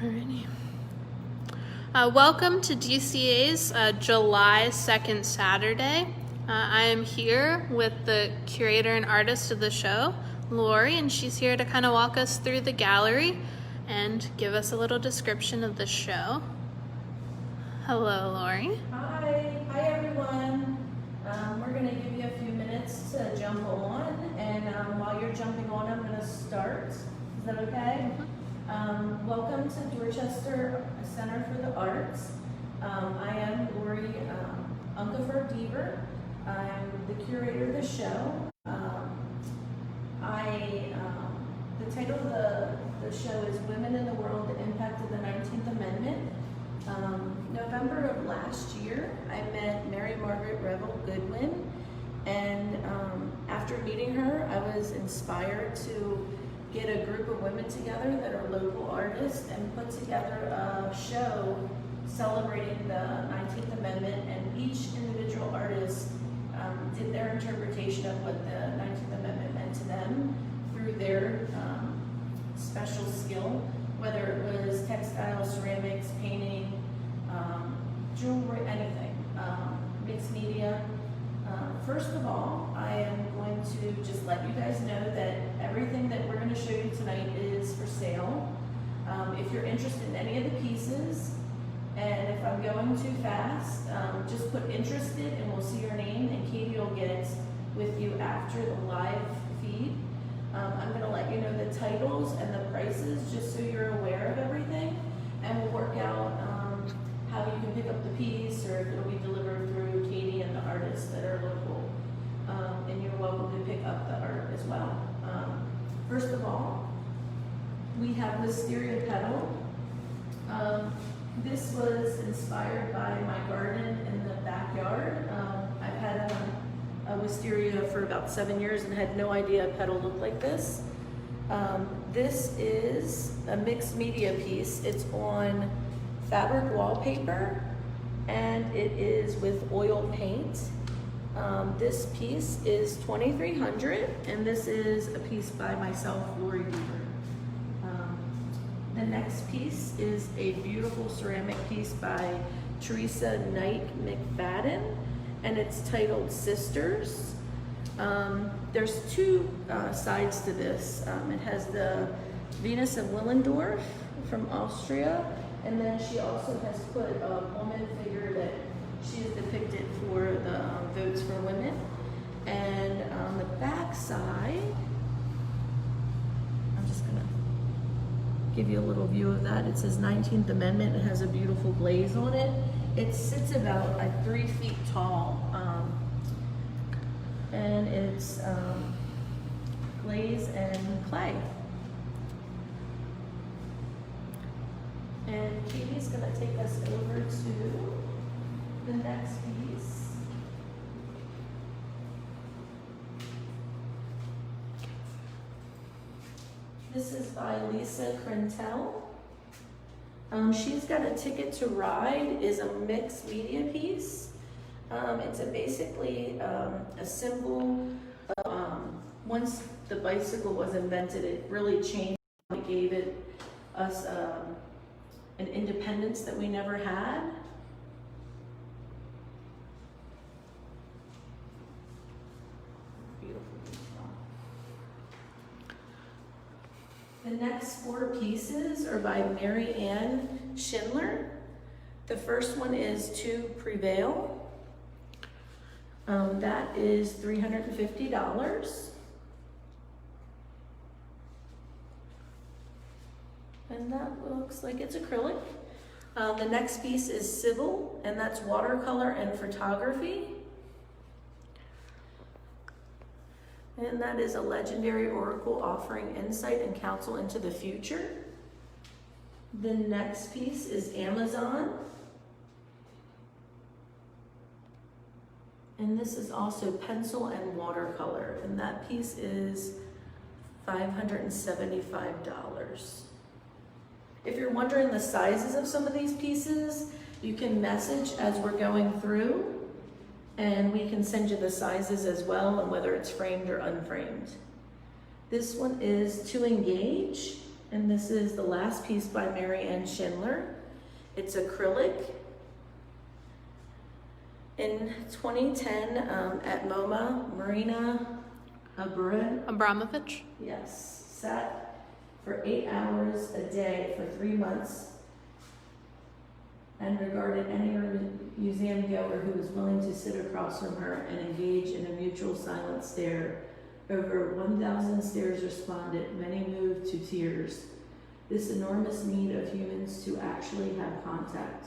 Alrighty. Welcome to DCA's July 2nd Saturday. I am here with the curator and artist of the show, Lori, and she's here to kind of walk us through the gallery and give us a little description of the show. Hello, Lori. Hi everyone. We're going to give you a few minutes to jump on, and while you're jumping on, I'm going to start. Is that okay? Welcome to Dorchester Center for the Arts. I am Lori Unkefer-Deaver. I'm the curator of the show. The title of the show is Women in the World, the Impact of the 19th Amendment. November of last year, I met Mary Margaret Revel Goodwin, and after meeting her, I was inspired to get a group of women together that are local artists and put together a show celebrating the 19th Amendment, and each individual artist did their interpretation of what the 19th Amendment meant to them through their special skill, whether it was textile, ceramics, painting, jewelry, anything, mixed media. First of all, I am going to just let you guys know that everything that we're going to show you tonight is for sale. If you're interested in any of the pieces, and if I'm going too fast, just put interested and we'll see your name, and Katie will get with you after the live feed. I'm going to let you know the titles and the prices just so you're aware of everything, and we'll work out how you can pick up the piece, or if it'll be delivered through Katie and the artists that are local. And you're welcome to pick up the art as well. First of all, we have Wisteria Petal. This was inspired by my garden in the backyard. I've had a wisteria for about 7 years and had no idea a petal looked like this. This is a mixed media piece. It's on fabric wallpaper, and it is with oil paint. This piece is $2,300, and this is a piece by myself, Lori Deaver. The next piece is a beautiful ceramic piece by Teresa Knight McFadden, and it's titled Sisters. There's two sides to this. It has the Venus of Willendorf from Austria, and then she also has put a woman figure that she has depicted for the Votes for Women. And on the back side, I'm just gonna give you a little view of that. It says 19th Amendment. It has a beautiful glaze on it. It sits about like 3 feet tall, and it's glaze and clay. And Katie's going to take us over to the next piece. This is by Lisa Krentel. She's got a Ticket to Ride, is a mixed media piece. It's basically a symbol of, once the bicycle was invented, it really changed. It gave us an independence that we never had. Beautiful. The next 4 pieces are by Mary Ann Schindler. The first one is To Prevail. That is $350. And that looks like it's acrylic. The next piece is Civil, and that's watercolor and photography. And that is a legendary oracle offering insight and counsel into the future. The next piece is Amazon. And this is also pencil and watercolor, and that piece is $575. If you're wondering the sizes of some of these pieces, you can message as we're going through, and we can send you the sizes as well, and whether it's framed or unframed. This one is To Engage, And this is the last piece by Mary Ann Schindler. It's acrylic. In 2010, at MoMA, Marina Abramovich. yes, sat for 8 hours a day for 3 months and regarded any museum goer who was willing to sit across from her and engage in a mutual silent stare. Over 1,000 stares responded, many moved to tears. This enormous need of humans to actually have contact,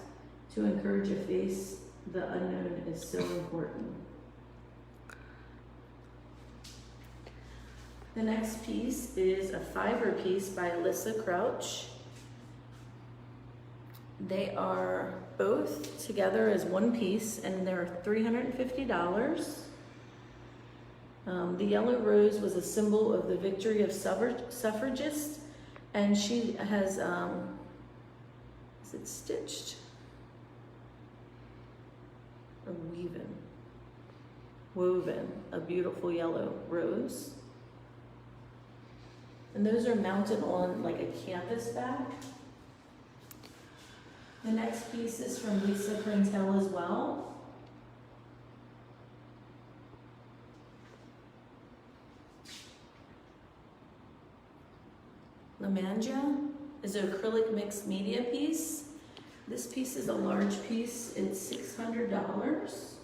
to encourage a face the unknown is so important. The next piece is a fiber piece by Alyssa Crouch. They are both together as one piece and they're $350. The yellow rose was a symbol of the victory of suffragists, and she has, is it stitched? Or woven a beautiful yellow rose. And those are mounted on like a canvas back. The next piece is from Lisa Krentel as well. La Mangia is an acrylic mixed media piece. This piece is a large piece. It's $600.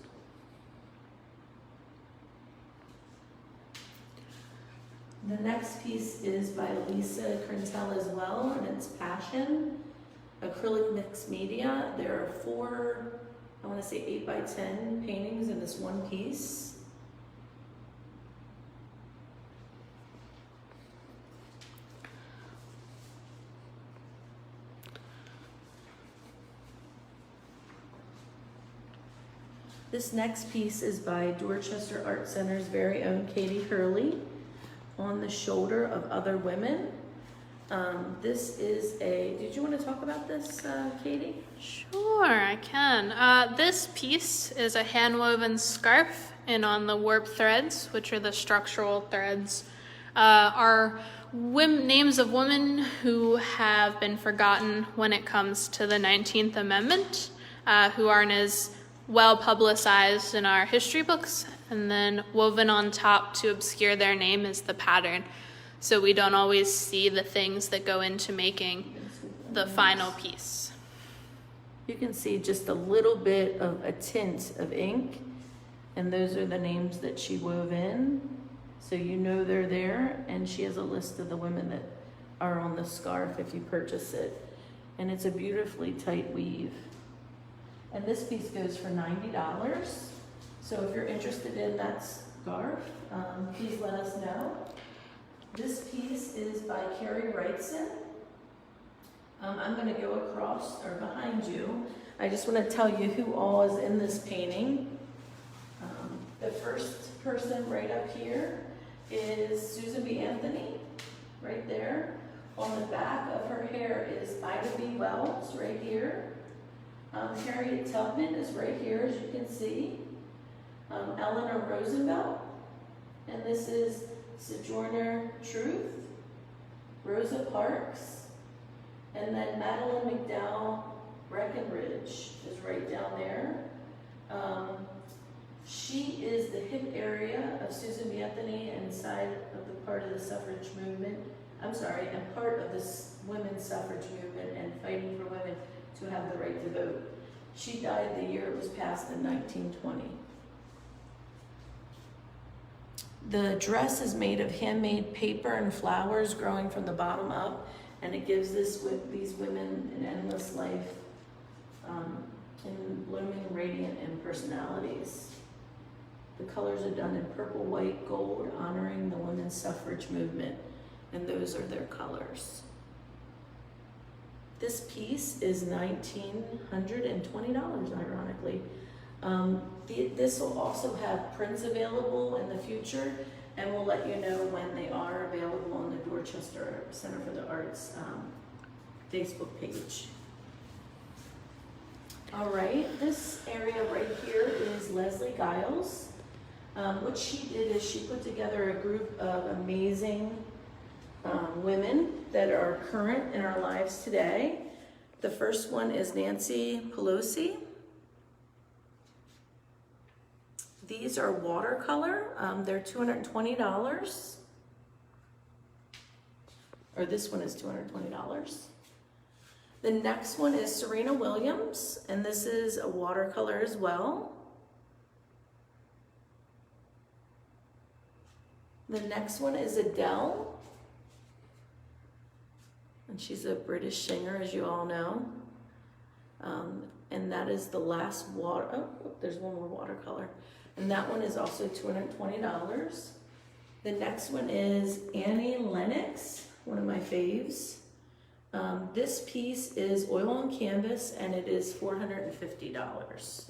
The next piece is by Lisa Krentel as well, and it's Passion, acrylic mixed media. There are 4, I want to say 8 by 10 paintings in this one piece. This next piece is by Dorchester Art Center's very own Katie Hurley, On the Shoulder of Other Women. This is did you want to talk about this, Katie? Sure, I can. This piece is a hand-woven scarf, and on the warp threads, which are the structural threads, are names of women who have been forgotten when it comes to the 19th Amendment, who aren't as well publicized in our history books, and then woven on top to obscure their name is the pattern. So we don't always see the things that go into making the final piece. You can see just a little bit of a tint of ink, and those are the names that she wove in. So you know they're there, and she has a list of the women that are on the scarf if you purchase it. And it's a beautifully tight weave. And this piece goes for $90. So if you're interested in that scarf, please let us know. This piece is by Carrie Wrightson. I'm going to go across or behind you. I just want to tell you who all is in this painting. The first person right up here is Susan B. Anthony, right there. On the back of her hair is Ida B. Wells, right here. Harriet Tubman is right here, as you can see. Eleanor Roosevelt, and this is Sojourner Truth, Rosa Parks, and then Madeline McDowell Breckinridge is right down there. She is the hip area of Susan B. Anthony inside of the part of the suffrage movement. I'm sorry, and part of this women's suffrage movement and fighting for women to have the right to vote. She died the year it was passed in 1920. The dress is made of handmade paper and flowers growing from the bottom up, and it gives these women an endless life in blooming, radiant, and personalities. The colors are done in purple, white, gold, honoring the women's suffrage movement, and those are their colors. This piece is $1,920, ironically. This will also have prints available in the future, and we'll let you know when they are available on the Dorchester Center for the Arts Facebook page. All right, this area right here is Leslie Giles. What she did is she put together a group of amazing women that are current in our lives today. The first one is Nancy Pelosi. These are watercolor. They're $220. Or this one is $220. The next one is Serena Williams, and this is a watercolor as well. The next one is Adele, and she's a British singer, as you all know. And that is the last water, oh, there's one more watercolor. And that one is also $220. The next one is Annie Lennox, one of my faves. This piece is oil on canvas, and it is $450.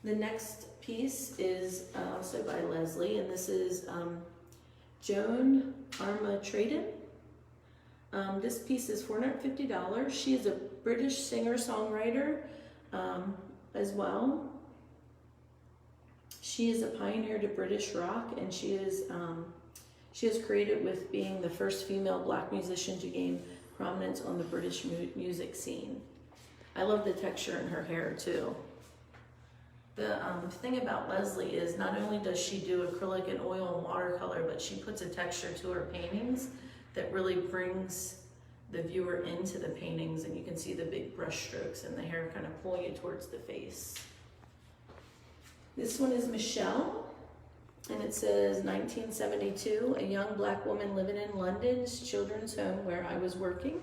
The next piece is also by Leslie, and this is Joan Armatradon. This piece is $450. She is a British singer-songwriter as well. She is a pioneer to British rock, and she is credited with being the first female black musician to gain prominence on the British music scene. I love the texture in her hair too. The thing about Leslie is not only does she do acrylic and oil and watercolor, but she puts a texture to her paintings that really brings the viewer into the paintings, and you can see the big brush strokes and the hair kind of pulling it towards the face. This one is Michelle, and it says 1972, a young black woman living in London's children's home where I was working.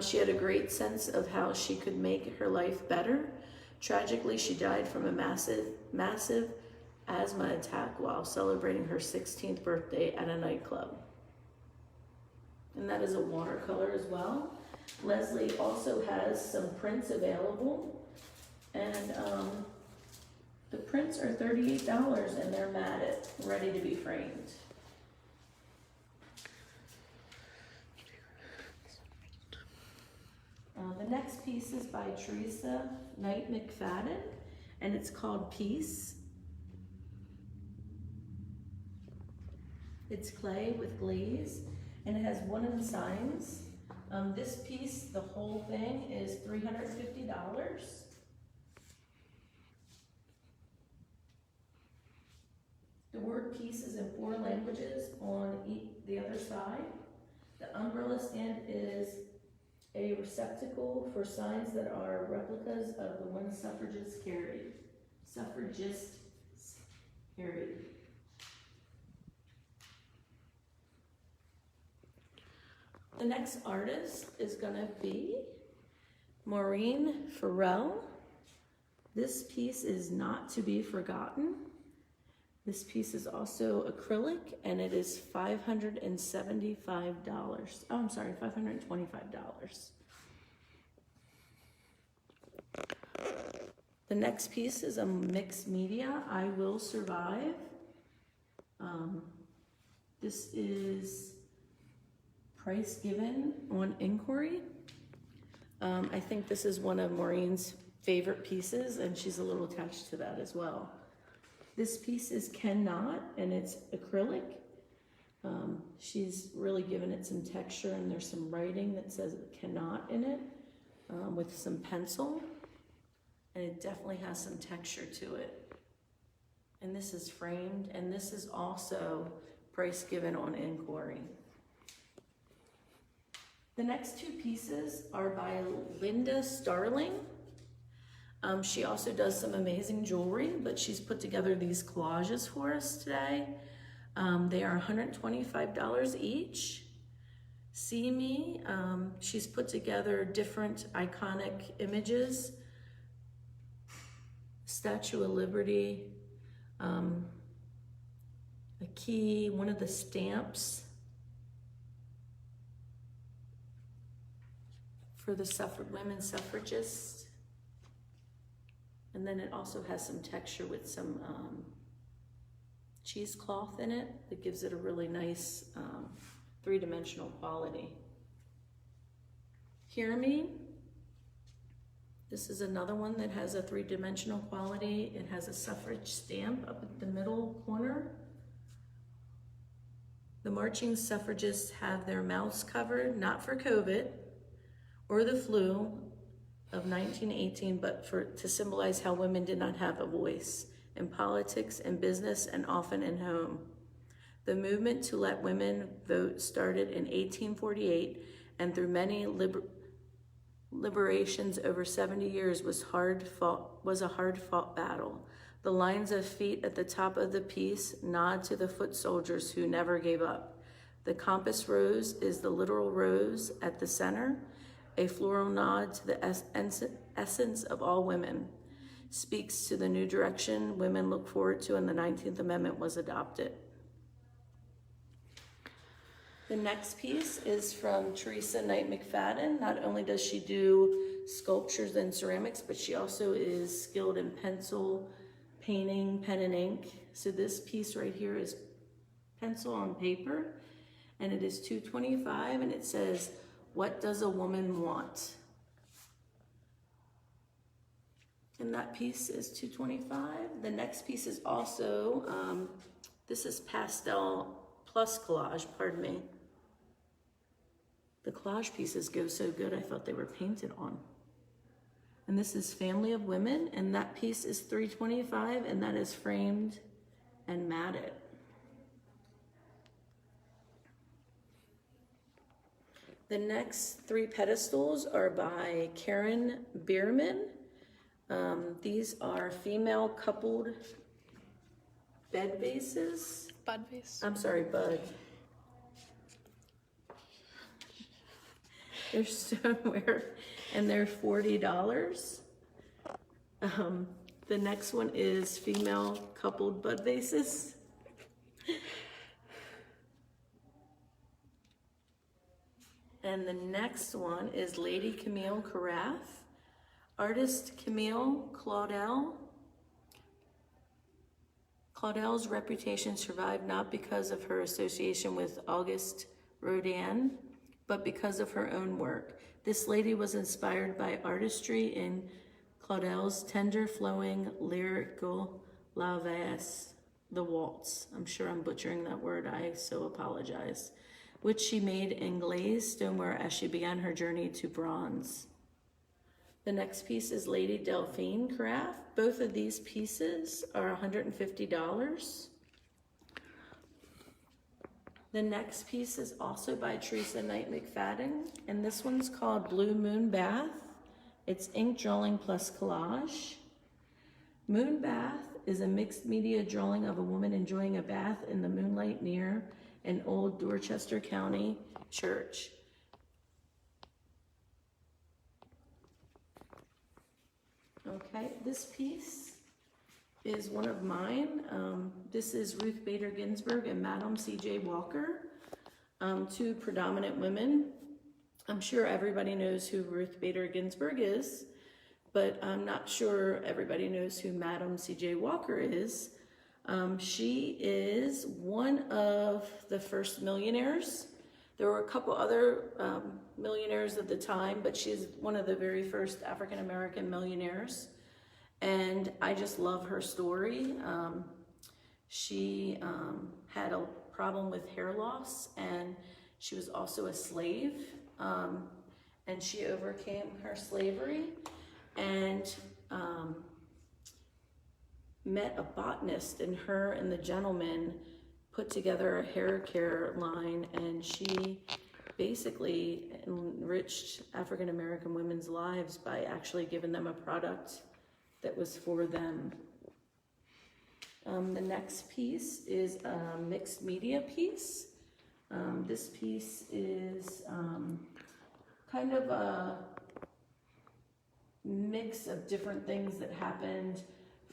She had a great sense of how she could make her life better. Tragically, she died from a massive asthma attack while celebrating her 16th birthday at a nightclub. And that is a watercolor as well. Leslie also has some prints available, and the prints are $38, and they're matted, ready to be framed. The next piece is by Teresa Knight McFadden, and it's called Peace. It's clay with glaze, and it has wooden signs. This piece, the whole thing, is $350. The word peace is in 4 languages on the other side. The umbrella stand is a receptacle for signs that are replicas of the ones suffragists carried. The next artist is gonna be Maureen Farrell. This piece is Not to Be Forgotten. This piece is also acrylic, and it is $575. Oh, I'm sorry, $525. The next piece is a mixed media, I Will Survive. This is price given on inquiry. I think this is one of Maureen's favorite pieces, and she's a little attached to that as well. This piece is Cannot, and it's acrylic. She's really given it some texture, and there's some writing that says Cannot in it with some pencil, and it definitely has some texture to it. And this is framed, and this is also price given on inquiry. The next 2 pieces are by Linda Starling. She also does some amazing jewelry, but she's put together these collages for us today. They are $125 each. See Me, she's put together different iconic images. Statue of Liberty, a key, one of the stamps for the women suffragists. And then it also has some texture with some cheesecloth in it that gives it a really nice 3-dimensional quality. Hear Me. This is another one that has a three-dimensional quality. It has a suffrage stamp up at the middle corner. The marching suffragists have their mouths covered, not for COVID or the flu of 1918, but to symbolize how women did not have a voice in politics and business and often in home. The movement to let women vote started in 1848, and through many liberations over 70 years was a hard-fought battle. The lines of feet at the top of the piece nod to the foot soldiers who never gave up. The compass rose is the literal rose at the center, a floral nod to the essence of all women. Speaks to the new direction women look forward to, and the 19th Amendment was adopted. The next piece is from Teresa Knight McFadden. Not only does she do sculptures and ceramics, but she also is skilled in pencil, painting, pen and ink. So this piece right here is pencil on paper, and it is $2.25, and it says, "What does a woman want?" And that piece is $2.25. The next piece is also, this is pastel plus collage, pardon me. The collage pieces go so good, I thought they were painted on. And this is Family of Women, and that piece is $3.25, and that is framed and matted. The next three pedestals are by Karen Bierman. These are female coupled bed bases. Bud vase. I'm sorry, bud. They're stoneware, and they're $40. The next one is female coupled bud vases. And the next one is Lady Camille Carafe. Artist Camille Claudel. Claudel's reputation survived not because of her association with Auguste Rodin, but because of her own work. This lady was inspired by artistry in Claudel's tender, flowing, lyrical La Valse, the waltz. I'm sure I'm butchering that word, I so apologize. Which she made in glazed stoneware as she began her journey to bronze. The next piece is Lady Delphine Carafe. Both of these pieces are $150. The next piece is also by Teresa Knight McFadden, and this one's called Blue Moon Bath. It's ink drawing plus collage. Moon Bath is a mixed media drawing of a woman enjoying a bath in the moonlight near an old Dorchester County church. Okay, this piece is one of mine. This is Ruth Bader Ginsburg and Madam C.J. Walker, two predominant women. I'm sure everybody knows who Ruth Bader Ginsburg is, but I'm not sure everybody knows who Madam C.J. Walker is. She is one of the first millionaires. There were a couple other millionaires at the time, but she's one of the very first African-American millionaires. And I just love her story. She had a problem with hair loss, and she was also a slave. And she overcame her slavery and met a botanist, and her and the gentleman put together a hair care line, and she basically enriched African-American women's lives by actually giving them a product that was for them. The next piece is a mixed media piece. This piece is kind of a mix of different things that happened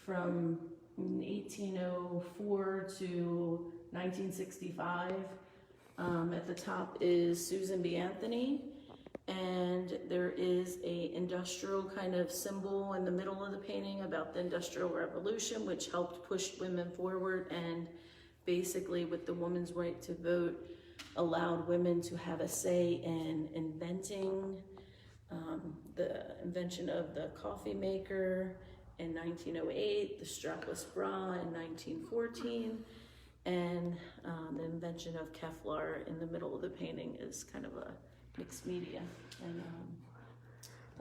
from 1804 to 1965. At the top is Susan B. Anthony, and there is a industrial kind of symbol in the middle of the painting about the Industrial Revolution, which helped push women forward, and basically with the woman's right to vote allowed women to have a say in inventing the invention of the coffee maker in 1908, the strapless bra in 1914, and the invention of Kevlar in the middle of the painting is kind of a mixed media. And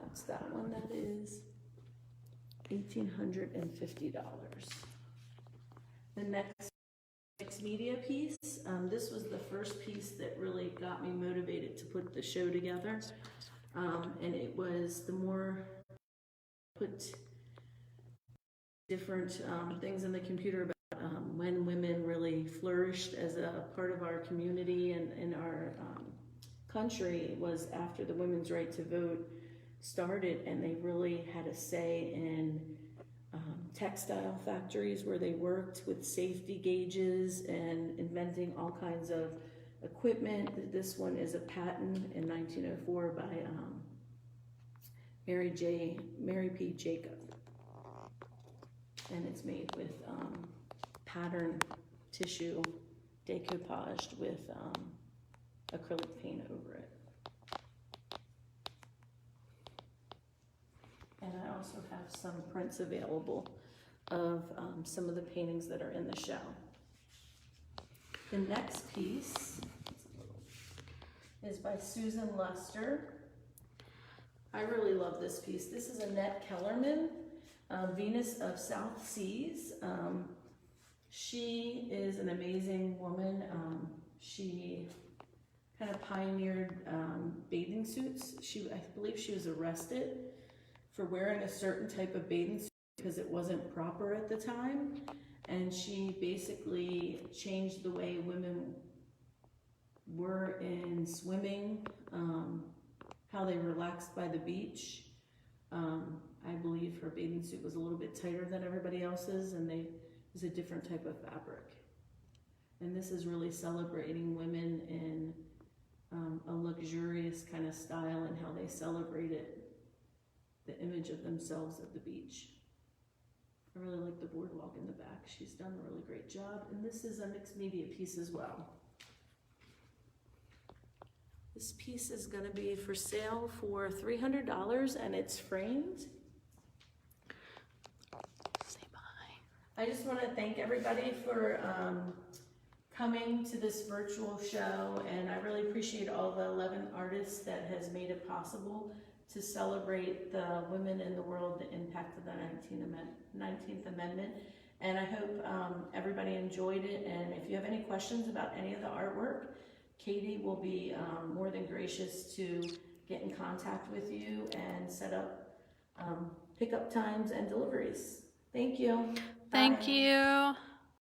that's that one. That is $1,850. The next mixed media piece, this was the first piece that really got me motivated to put the show together. And it was the more put different things in the computer about when women really flourished as a part of our community and in our country was after the women's right to vote started, and they really had a say in textile factories where they worked with safety gauges and inventing all kinds of equipment. This one is a patent in 1904 by Mary P. Jacob, and it's made with pattern tissue decoupaged with acrylic paint over it. And I also have some prints available of some of the paintings that are in the show. The next piece is by Susan Luster. I really love this piece. This is Annette Kellerman, Venus of South Seas. She is an amazing woman. She kind of pioneered bathing suits. I believe she was arrested for wearing a certain type of bathing suit because it wasn't proper at the time. And she basically changed the way women were in swimming, how they relaxed by the beach. I believe her bathing suit was a little bit tighter than everybody else's, and it was a different type of fabric. And this is really celebrating women in a luxurious kind of style and how they celebrated the image of themselves at the beach. I really like the boardwalk in the back. She's done a really great job. And this is a mixed media piece as well. This piece is going to be for sale for $300, and it's framed. Say bye. I just want to thank everybody for coming to this virtual show, and I really appreciate all the 11 artists that has made it possible to celebrate the women in the world, the impact of the 19th Amendment. And I hope everybody enjoyed it. And if you have any questions about any of the artwork, Katie will be more than gracious to get in contact with you and set up pickup times and deliveries. Thank you. Thank Bye. you.